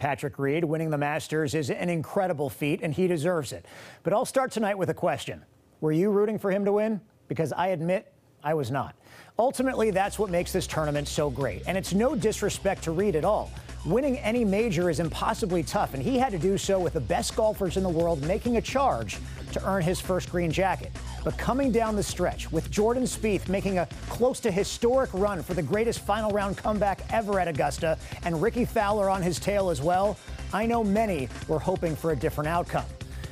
Patrick Reed. Winning the Masters is an incredible feat, and he deserves it. But I'll start tonight with a question. Were you rooting for him to win? Because I admit I was not. Ultimately, that's what makes this tournament so great. And it's no disrespect to Reed at all. Winning any major is impossibly tough, and he had to do so with the best golfers in the world making a charge to earn his first green jacket. But coming down the stretch, with Jordan Spieth making a close to historic run for the greatest final round comeback ever at Augusta, and Rickie Fowler on his tail as well, I know many were hoping for a different outcome.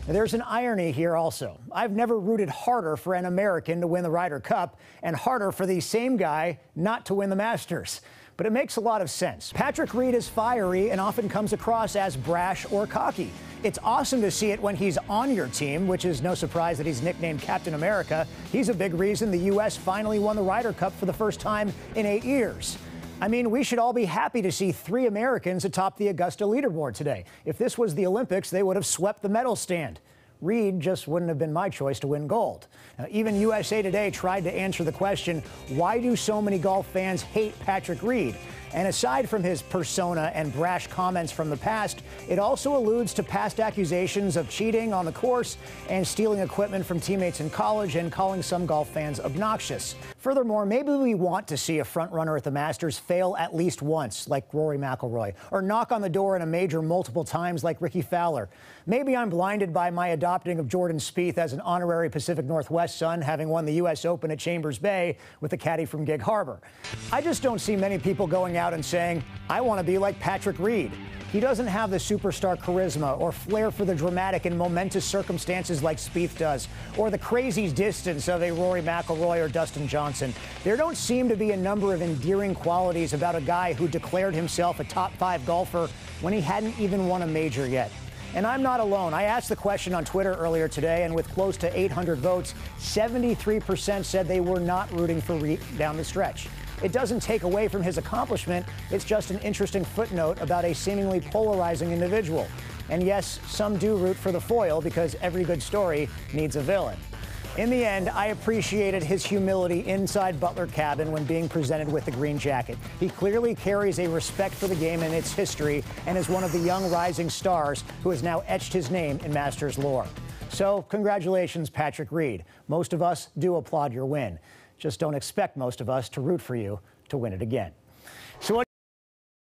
Now, there's an irony here also. I've never rooted harder for an American to win the Ryder Cup and harder for the same guy not to win the Masters. But it makes a lot of sense. Patrick Reed is fiery and often comes across as brash or cocky. It's awesome to see it when he's on your team, which is no surprise that he's nicknamed Captain America. He's a big reason the U.S. finally won the Ryder Cup for the first time in 8 years. I mean, we should all be happy to see 3 Americans atop the Augusta leaderboard today. If this was the Olympics, they would have swept the medal stand. Reed just wouldn't have been my choice to win gold. Now, even USA Today tried to answer the question, why do so many golf fans hate Patrick Reed? And aside from his persona and brash comments from the past, it also alludes to past accusations of cheating on the course and stealing equipment from teammates in college and calling some golf fans obnoxious. Furthermore, maybe we want to see a frontrunner at the Masters fail at least once, like Rory McIlroy, or knock on the door in a major multiple times like Rickie Fowler. Maybe I'm blinded by my adopting of Jordan Spieth as an honorary Pacific Northwest son, having won the U.S. Open at Chambers Bay with a caddy from Gig Harbor. I just don't see many people going out and saying, I want to be like Patrick Reed. He doesn't have the superstar charisma or flair for the dramatic and momentous circumstances like Spieth does, or the crazy distance of a Rory McIlroy or Dustin Johnson. There don't seem to be a number of endearing qualities about a guy who declared himself a top 5 golfer when he hadn't even won a major yet. And I'm not alone. I asked the question on Twitter earlier today, and with close to 800 votes, 73% said they were not rooting for Reed down the stretch. It doesn't take away from his accomplishment. It's just an interesting footnote about a seemingly polarizing individual. And yes, some do root for the foil because every good story needs a villain. In the end, I appreciated his humility inside Butler Cabin when being presented with the green jacket. He clearly carries a respect for the game and its history and is one of the young rising stars who has now etched his name in Masters lore. So congratulations, Patrick Reed. Most of us do applaud your win. Just don't expect most of us to root for you to win it again.